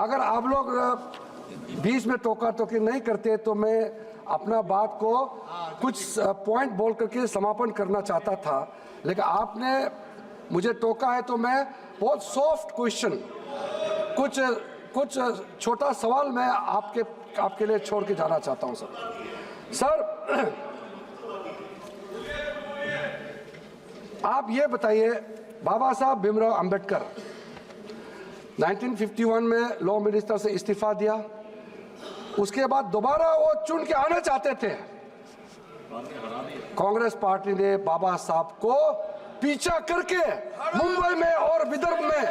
अगर आप लोग बीच में टोका टोकी नहीं करते तो मैं अपना बात को कुछ पॉइंट बोल करके समापन करना चाहता था, लेकिन आपने मुझे टोका है तो मैं बहुत सॉफ्ट क्वेश्चन, कुछ छोटा सवाल मैं आपके लिए छोड़ के जाना चाहता हूं सर। आप ये बताइए, बाबा साहब भीमराव अंबेडकर 1951 में लॉ मिनिस्टर से इस्तीफा दिया, उसके बाद दोबारा वो चुन के आना चाहते थे। कांग्रेस पार्टी ने बाबा साहब को पीछा करके मुंबई में और विदर्भ में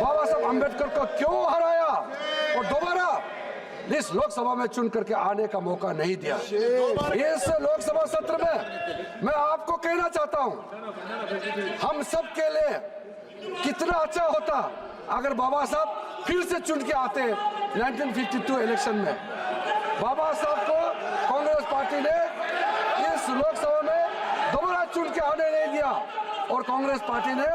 बाबा साहब अंबेडकर को क्यों हराया और दोबारा इस लोकसभा में चुन करके आने का मौका नहीं दिया। इस लोकसभा सत्र में मैं आपको कहना चाहता हूं, हम सब के लिए कितना अच्छा होता अगर बाबा साहब फिर से चुन के आते 1952 इलेक्शन में। बाबा साहब को कांग्रेस पार्टी ने इस लोकसभा में दोबारा चुन के आने नहीं दिया और कांग्रेस पार्टी ने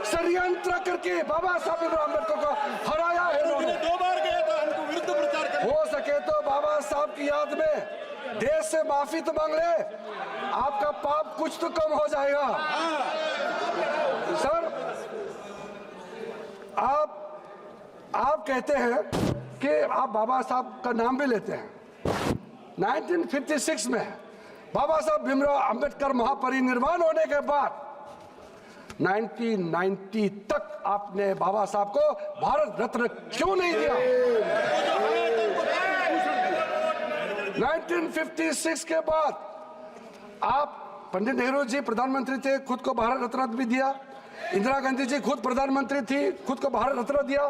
षड्यंत्र करके बाबा साहब भीमराव अम्बेडकर को हराया है। दो बार गए तो हमको विरुद्ध प्रचार कर। हो सके तो बाबा साहब की याद में देश से माफी तो मांग ले, आपका पाप कुछ तो कम हो जाएगा। सर, आप कहते हैं कि आप बाबा साहब का नाम भी लेते हैं। 1956 में बाबा साहब भीमराव अंबेडकर महापरिनिर्वाण होने के बाद 1990 तक आपने बाबा साहब को भारत रत्न क्यों नहीं दिया? 1956 के बाद आप, पंडित नेहरू जी प्रधानमंत्री थे, खुद को भारत रत्न भी दिया। इंदिरा गांधी जी खुद प्रधानमंत्री थी, खुद को भारत रत्न दिया।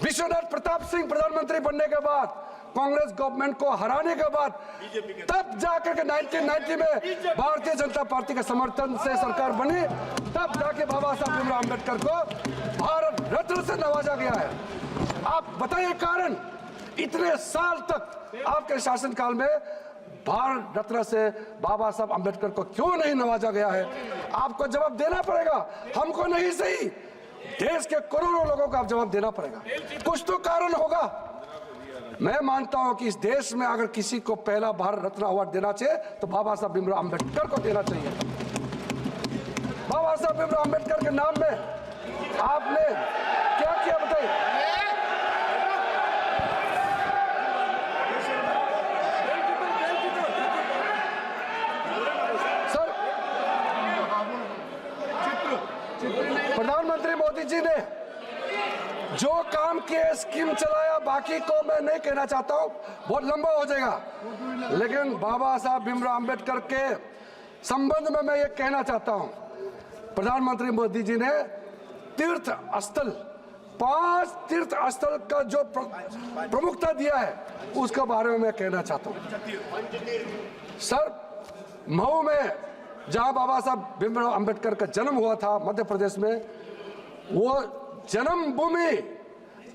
विश्वनाथ प्रताप सिंह प्रधानमंत्री बनने के बाद, कांग्रेस गवर्नमेंट को हराने के बाद, तब जाकर के 1990 में भारतीय जनता पार्टी के समर्थन से सरकार बनी, तब जाके बाबा साहब भीमराव अंबेडकर को भारत रत्न से नवाजा गया है। आप बताइए कारण, इतने साल तक आपके शासनकाल में भारत रत्न से बाबा साहब अंबेडकर को क्यों नहीं नवाजा गया है? आपको जवाब देना पड़ेगा, हमको नहीं सही, देश के करोड़ों लोगों को आप जवाब देना पड़ेगा। कुछ तो कारण होगा। मैं मानता हूं कि इस देश में अगर किसी को पहला भारत रत्न अवार्ड देना चाहिए तो बाबा साहब भीमराव अंबेडकर को देना चाहिए। बाबा साहब भीमराव अंबेडकर के नाम में आपने क्या किया बताइए? प्रधानमंत्री मोदी जी ने जो काम किए, स्कीम चलाया, बाकी को मैं नहीं कहना चाहता हूं, बहुत लंबा हो जाएगा। लेकिन बाबा साहब भीमराव अंबेडकर के संबंध में मैं ये कहना चाहता हूं, प्रधानमंत्री मोदी जी ने तीर्थ स्थल, 5 तीर्थ स्थल का जो प्रमुखता दिया है उसके बारे में मैं कहना चाहता हूं। सर, मऊ में जहां बाबा साहब भीमराव अंबेडकर का जन्म हुआ था मध्य प्रदेश में, वो जन्मभूमि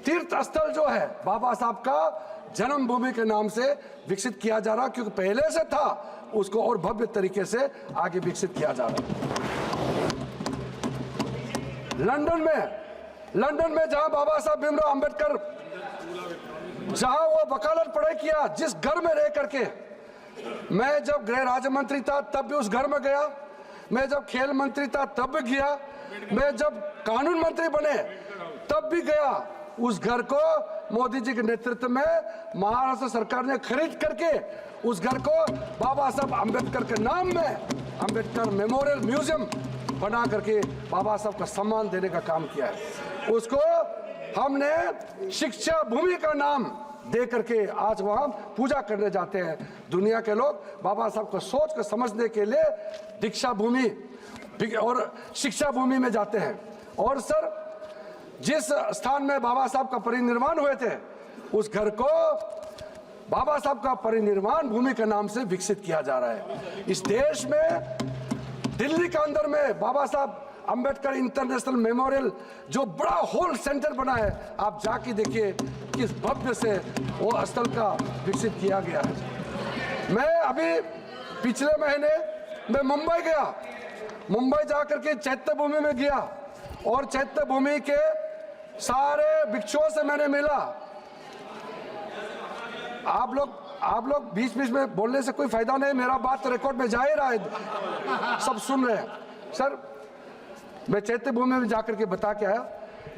तीर्थ स्थल जो है बाबा साहब का जन्मभूमि के नाम से विकसित किया जा रहा, क्योंकि पहले से था, उसको और भव्य तरीके से आगे विकसित किया जा रहा। लंदन में जहां बाबा साहब भीमराव अंबेडकर, जहां वो वकालत पढ़ाई किया, जिस घर में रह करके, मैं जब गृह राज्य मंत्री था तब भी उस घर में गया, मैं जब खेल मंत्री था तब भी गया, मैं जब कानून मंत्री बने तब भी गया। उस घर को मोदी जी के नेतृत्व में महाराष्ट्र सरकार ने खरीद करके उस घर को बाबा साहब अंबेडकर के नाम में अंबेडकर मेमोरियल म्यूजियम बना करके बाबा साहब का सम्मान देने का काम किया है। उसको हमने शिक्षा भूमि का नाम दे करके आज वहां पूजा करने जाते हैं। दुनिया के लोग बाबा साहब को सोच कर समझने के लिए दीक्षा भूमि और शिक्षा भूमि में जाते हैं। और सर, जिस स्थान में बाबा साहब का परिनिर्वाण हुए थे, उस घर को बाबा साहब का परिनिर्वाण भूमि के नाम से विकसित किया जा रहा है। इस देश में दिल्ली के अंदर में बाबा साहब अंबेडकर इंटरनेशनल मेमोरियल जो बड़ा हॉल सेंटर बना है, आप जाके देखिए किस भव्य से वो स्थल का विकसित किया गया है। मैं अभी पिछले महीने मैं मुंबई गया, मुंबई जाकर के चैत्य भूमि में गया और चैत्य भूमि के सारे भिक्षुओं से मैंने मिला। आप लोग बीच बीच में बोलने से कोई फायदा नहीं, मेरा बात तो रिकॉर्ड में जा ही रहा है, सब सुन रहे हैं। सर, मैं चैत्य भूमि में जाकर के बता के आया,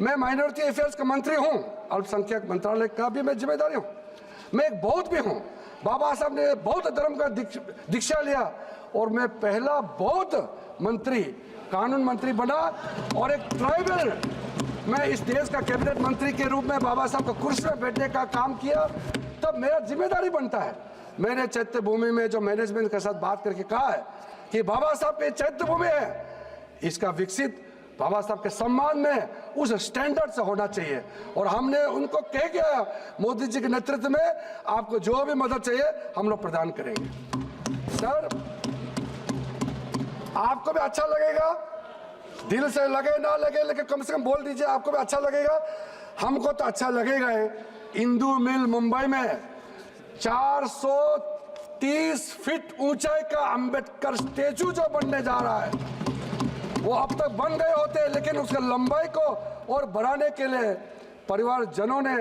मैं माइनॉरिटी अफेयर्स का मंत्री हूं, अल्पसंख्यक मंत्रालय का भी मैं जिम्मेदारी हूं, मैं एक बौद्ध भी हूं। बाबा साहब ने बौद्ध धर्म का दीक्षा लिया और मैं पहला बौद्ध मंत्री, कानून मंत्री बना और एक ट्राइबल, मैं इस देश का कैबिनेट मंत्री के रूप में बाबा साहब का कुर्सी में बैठने का काम किया, तब मेरा जिम्मेदारी बनता है। मैंने चैत्य भूमि में जो मैनेजमेंट के साथ बात करके कहा है कि बाबा साहब के चैत्य भूमि है, इसका विकसित बाबा साहब के सम्मान में उस स्टैंडर्ड से होना चाहिए। और हमने उनको कह गया, मोदी जी के नेतृत्व में आपको जो भी मदद चाहिए हम लोग प्रदान करेंगे। सर, आपको भी अच्छा लगेगा, दिल से लगे ना लगे, लेकिन कम से कम बोल दीजिए, आपको भी अच्छा लगेगा। हमको तो अच्छा लगेगा है। इंदू मिल मुंबई में 430 फीट ऊंचाई का अंबेडकर स्टेचू जो बनने जा रहा है, वो अब तक बन गए होते हैं, लेकिन उसका लंबाई को और बढ़ाने के लिए परिवारजनों ने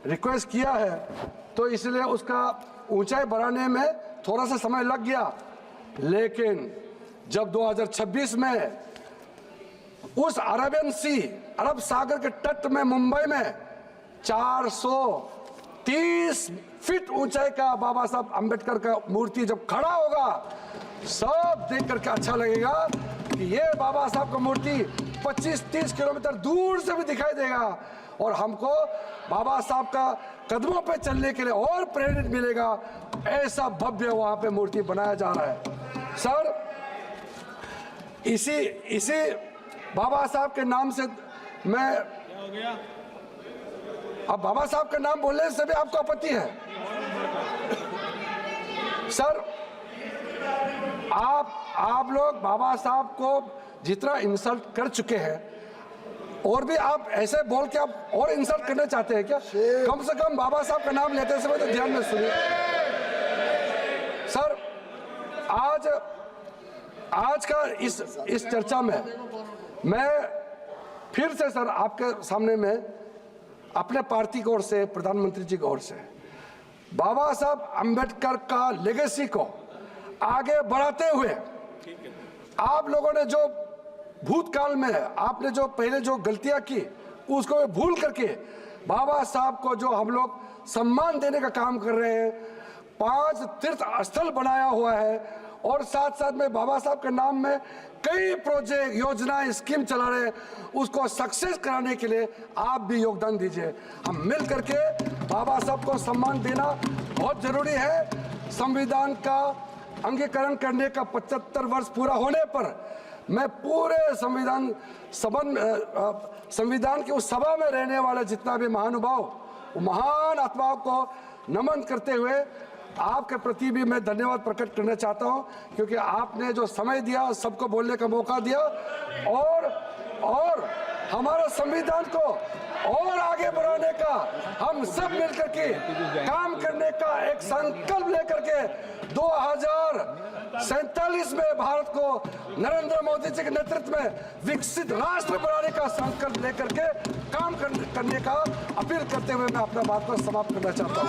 रिक्वेस्ट किया है, तो इसलिए उसका ऊंचाई बढ़ाने में थोड़ा सा समय लग गया। लेकिन जब 2026 में उस अरब सागर के तट में मुंबई में 430 फीट ऊंचाई का बाबा साहब अंबेडकर का मूर्ति जब खड़ा होगा, सब देख करके अच्छा लगेगा कि ये बाबा साहब का मूर्ति 25-30 किलोमीटर दूर से भी दिखाई देगा और हमको बाबा साहब का कदमों पे चलने के लिए और प्रेरित मिलेगा। ऐसा भव्य वहां पे मूर्ति बनाया जा रहा है। सर, इसी बाबा साहब के नाम से मैं, अब बाबा साहब का नाम बोलने से भी आपको आपत्ति है? सर, आप लोग बाबा साहब को जितना इंसल्ट कर चुके हैं, और भी आप ऐसे बोल के आप और इंसल्ट करना चाहते हैं क्या? कम से कम बाबा साहब का नाम लेते समय तो ध्यान में सुनिए। सर, आज का इस चर्चा में मैं फिर से सर आपके सामने में अपने पार्टी की ओर से, प्रधानमंत्री जी की ओर से बाबा साहब अंबेडकर का लेगेसी को आगे बढ़ाते हुए, आप लोगों ने जो भूतकाल में आपने जो पहले जो गलतियां की उसको भूल करके बाबा साहब को जो हम लोग सम्मान देने का काम कर रहे हैं, 5 तीर्थ स्थल बनाया हुआ है और साथ साथ में बाबा साहब के नाम में कई प्रोजेक्ट, योजनाएं, स्कीम चला रहे हैं, उसको सक्सेस कराने के लिए आप भी योगदान दीजिए। हम मिल करके बाबा साहब को सम्मान देना बहुत जरूरी है। संविधान का अंगीकरण करने का 75 वर्ष पूरा होने पर मैं पूरे संविधान की उस सभा में रहने वाले जितना भी महानुभाव, महान आत्माओं को नमन करते हुए आपके प्रति भी मैं धन्यवाद प्रकट करना चाहता हूं, क्योंकि आपने जो समय दिया, सबको बोलने का मौका दिया और हमारा संविधान को और आगे बढ़ाने का, हम सब मिलकर के काम करने का एक संकल्प लेकर के 2047 में भारत को नरेंद्र मोदी जी के नेतृत्व में विकसित राष्ट्र बनाने का संकल्प लेकर के काम करने का अपील करते हुए मैं अपना बात को समाप्त करना चाहता हूँ।